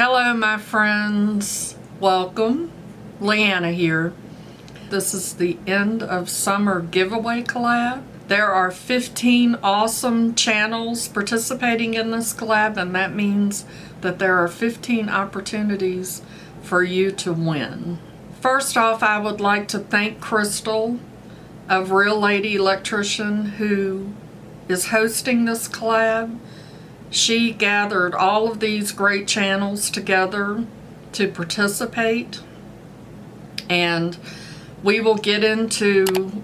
Hello my friends, welcome. Leanna here. This is the end of summer giveaway collab. There are 15 awesome channels participating in this collab, and that means that there are 15 opportunities for you to win. First off, I would like to thank Crystal of Real Lady Electrician, who is hosting this collab. She gathered all of these great channels together to participate, and we will get into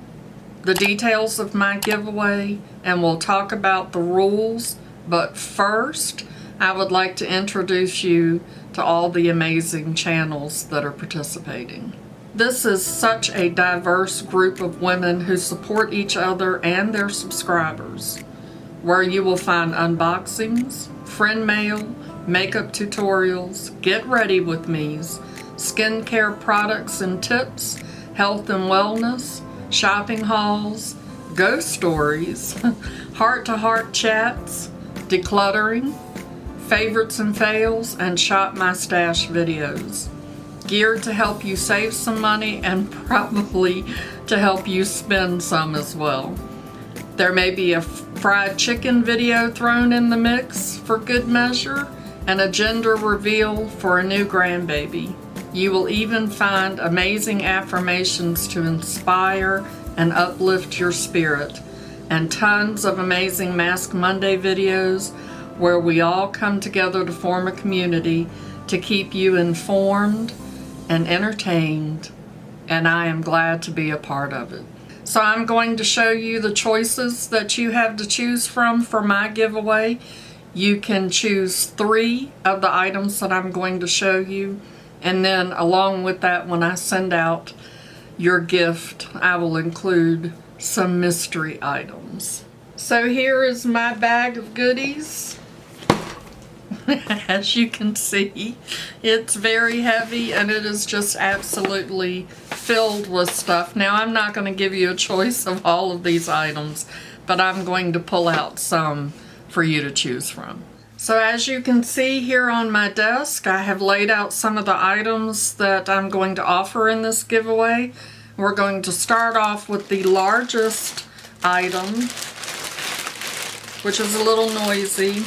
the details of my giveaway and we'll talk about the rules. But first, I would like to introduce you to all the amazing channels that are participating. This is such a diverse group of women who support each other and their subscribers, where you will find unboxings, friend mail, makeup tutorials, get ready with me's, skincare products and tips, health and wellness, shopping hauls, ghost stories, heart-to-heart chats, decluttering, favorites and fails, and shop my stash videos, geared to help you save some money and probably to help you spend some as well. There may be a fried chicken video thrown in the mix for good measure, and a gender reveal for a new grandbaby. You will even find amazing affirmations to inspire and uplift your spirit, and tons of amazing Mask Monday videos where we all come together to form a community to keep you informed and entertained, and I am glad to be a part of it. So I'm going to show you the choices that you have to choose from for my giveaway. You can choose 3 of the items that I'm going to show you, and then along with that, when I send out your gift, I will include some mystery items. So here is my bag of goodies. As you can see, it's very heavy and it is just absolutely filled with stuff. Now, I'm not going to give you a choice of all of these items, but I'm going to pull out some for you to choose from. So as you can see here on my desk, I have laid out some of the items that I'm going to offer in this giveaway. We're going to start off with the largest item, which is a little noisy.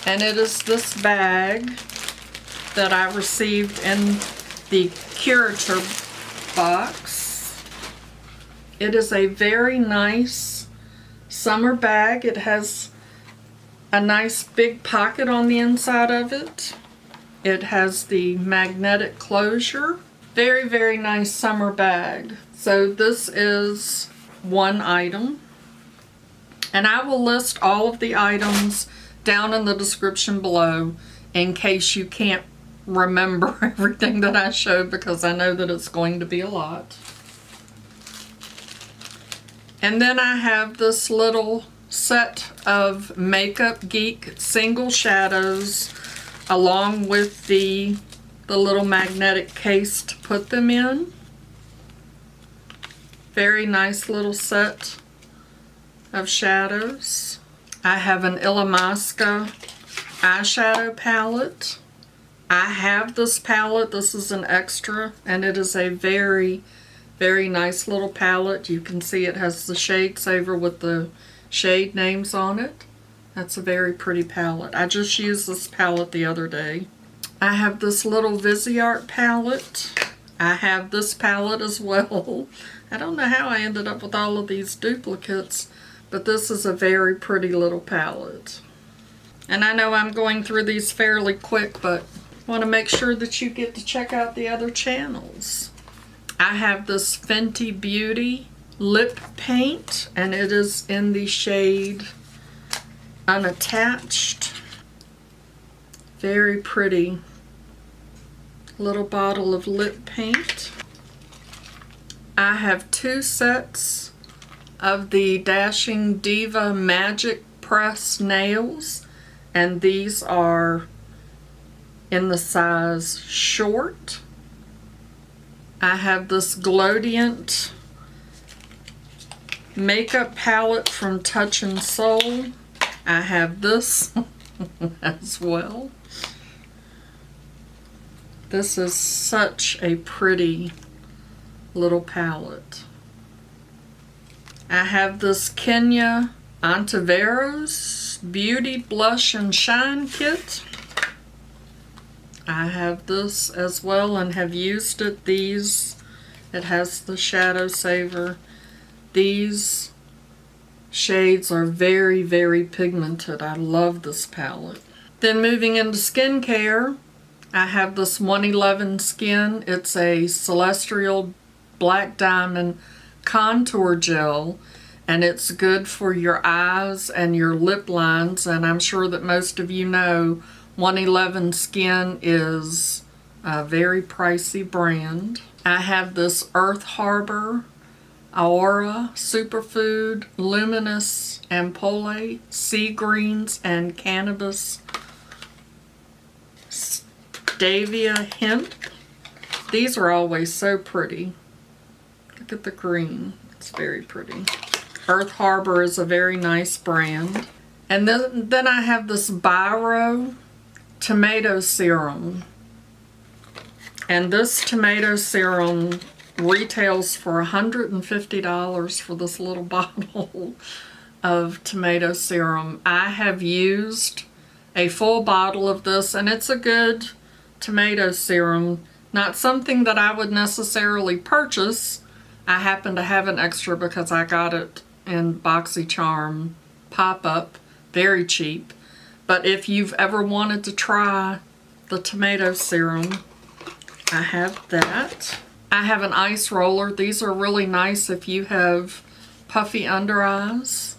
And it is this bag that I received in the Curator box. It is a very nice summer bag. It has a nice big pocket on the inside of it. It has the magnetic closure. Very, very nice summer bag. So this is one item. And I will list all of the items down in the description below in case you can't remember everything that I showed, because I know that it's going to be a lot. And then I have this little set of Makeup Geek single shadows along with the little magnetic case to put them in. Very nice little set of shadows. I have an Illamasqua eyeshadow palette. I have this palette. This is an extra, and it is a very, very nice little palette. You can see it has the shades over with the shade names on it. That's a very pretty palette. I just used this palette the other day. I have this little Viseart palette. I have this palette as well. I don't know how I ended up with all of these duplicates, but this is a very pretty little palette. And I know I'm going through these fairly quick, but I want to make sure that you get to check out the other channels. I have this Fenty Beauty lip paint, and it is in the shade Unattached. Very pretty little bottle of lip paint. I have 2 sets of the Dashing Diva Magic Press nails, and these are in the size short. I have this Glowdient makeup palette from Touch and Soul. I have this as well. This is such a pretty little palette. I have this Kenya Antiveros Beauty Blush and Shine Kit. I have this as well and have used it. It has the Shadow Saver. These shades are very, very pigmented. I love this palette. Then moving into skincare, I have this 111 Skin. It's a Celestial Black Diamond Contour Gel, and it's good for your eyes and your lip lines, and I'm sure that most of you know 111 Skin is a very pricey brand. I have this Earth Harbor Aura Superfood Luminous Ampoule Sea Greens and Cannabis Stevia Hemp. These are always so pretty. Look at the green. It's very pretty. Earth Harbor is a very nice brand. And then I have this Biro Tomato Serum. And this tomato serum retails for $150 for this little bottle of tomato serum. I have used a full bottle of this, and it's a good tomato serum. Not something that I would necessarily purchase. I happen to have an extra because I got it in BoxyCharm pop-up, very cheap. But if you've ever wanted to try the tomato serum, I have that. I have an ice roller. These are really nice if you have puffy under eyes.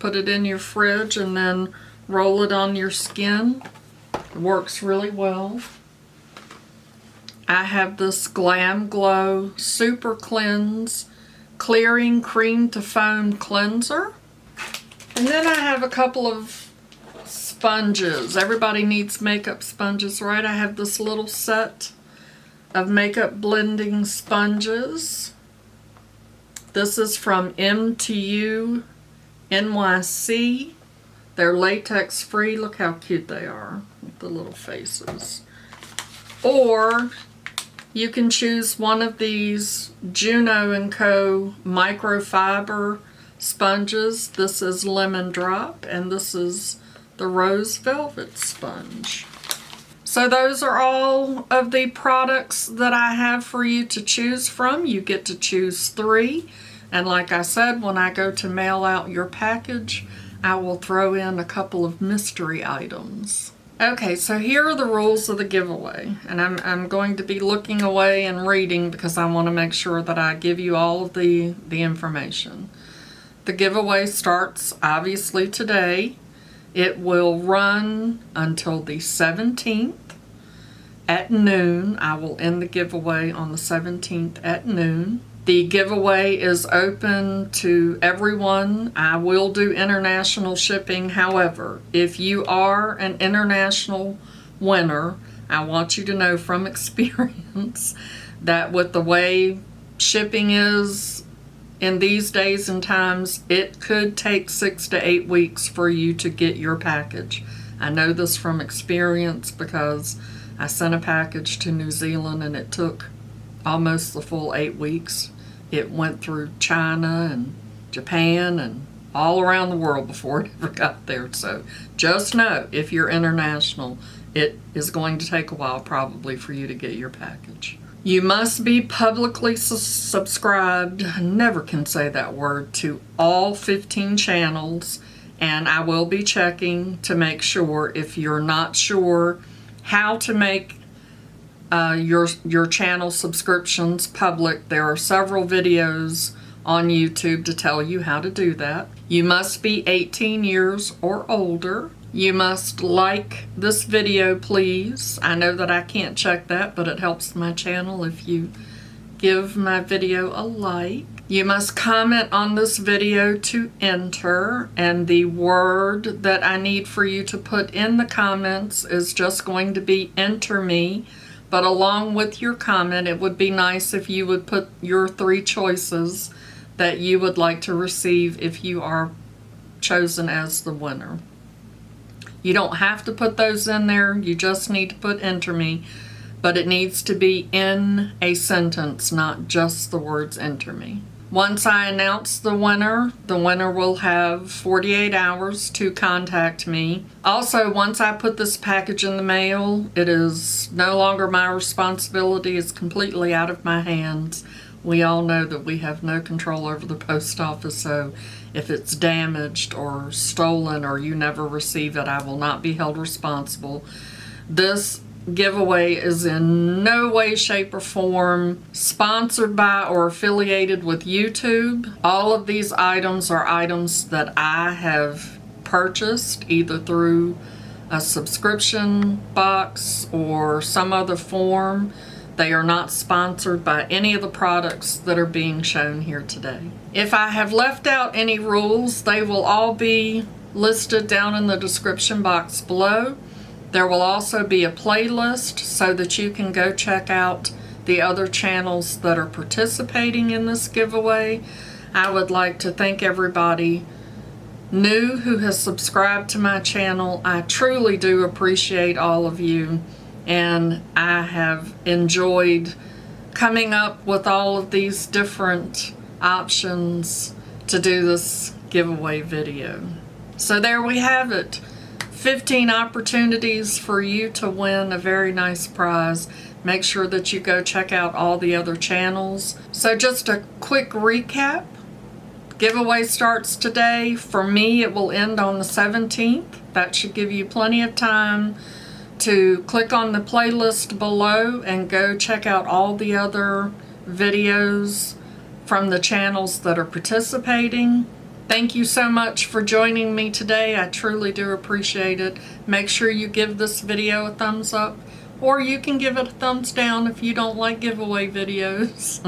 Put it in your fridge and then roll it on your skin. It works really well. I have this Glam Glow Super Cleanse Clearing Cream to Foam Cleanser. And then I have a couple of sponges. Everybody needs makeup sponges, right? I have this little set of makeup blending sponges. This is from M2U NYC. They're latex free. Look how cute they are with the little faces. Or you can choose one of these Juno & Co. microfiber sponges. This is Lemon Drop, and this is the Rose Velvet Sponge. So those are all of the products that I have for you to choose from. You get to choose 3. And like I said, when I go to mail out your package, I will throw in a couple of mystery items. Okay, so here are the rules of the giveaway. And I'm going to be looking away and reading because I want to make sure that I give you all of the information. The giveaway starts obviously today. It will run until the 17th at noon. I will end the giveaway on the 17th at noon. The giveaway is open to everyone. I will do international shipping. However, if you are an international winner, I want you to know from experience that with the way shipping is in these days and times, it could take 6 to 8 weeks for you to get your package. I know this from experience because I sent a package to New Zealand and it took almost the full 8 weeks. It went through China and Japan and all around the world before it ever got there. So just know, if you're international, it is going to take a while probably for you to get your package. You must be publicly subscribed, I never can say that word, to all 15 channels, and I will be checking to make sure. If you're not sure how to make your channel subscriptions public, there are several videos on YouTube to tell you how to do that. You must be 18 years or older. You must like this video, please. I know that I can't check that, but it helps my channel if you give my video a like. You must comment on this video to enter, and the word that I need for you to put in the comments is just going to be enter me. But along with your comment, it would be nice if you would put your 3 choices that you would like to receive if you are chosen as the winner. You don't have to put those in there. You just need to put enter me. but it needs to be in a sentence, not just the words enter me. Once I announce the winner will have 48 hours to contact me. Also, once I put this package in the mail, it is no longer my responsibility. It's completely out of my hands. We all know that we have no control over the post office, so if it's damaged or stolen or you never receive it, I will not be held responsible. This giveaway is in no way, shape, or form sponsored by or affiliated with YouTube. All of these items are items that I have purchased either through a subscription box or some other form. They are not sponsored by any of the products that are being shown here today. If I have left out any rules, they will all be listed down in the description box below. There will also be a playlist so that you can go check out the other channels that are participating in this giveaway. I would like to thank everybody new who has subscribed to my channel. I truly do appreciate all of you, and I have enjoyed coming up with all of these different options to do this giveaway video. So there we have it. 15 opportunities for you to win a very nice prize. Make sure that you go check out all the other channels. So just a quick recap. Giveaway starts today. For me, it will end on the 17th. That should give you plenty of time to click on the playlist below and go check out all the other videos from the channels that are participating. Thank you so much for joining me today. I truly do appreciate it. Make sure you give this video a thumbs up, or you can give it a thumbs down if you don't like giveaway videos.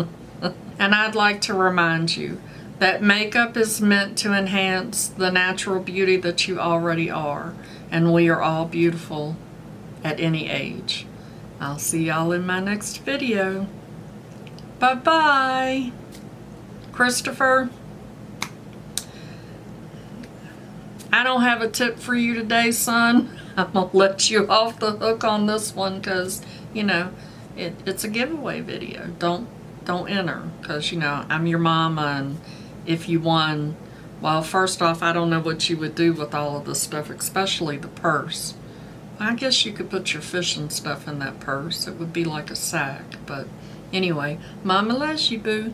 And I'd like to remind you that makeup is meant to enhance the natural beauty that you already are, and we are all beautiful at any age. I'll see y'all in my next video. Bye-bye. Christopher, I don't have a tip for you today, son. I'm gonna let you off the hook on this one because, you know, it's a giveaway video. Don't enter because, you know, I'm your mama, and if you won, well, first off, I don't know what you would do with all of this stuff, especially the purse. I guess you could put your fish and stuff in that purse. It would be like a sack, but anyway, Mama loves you, boo.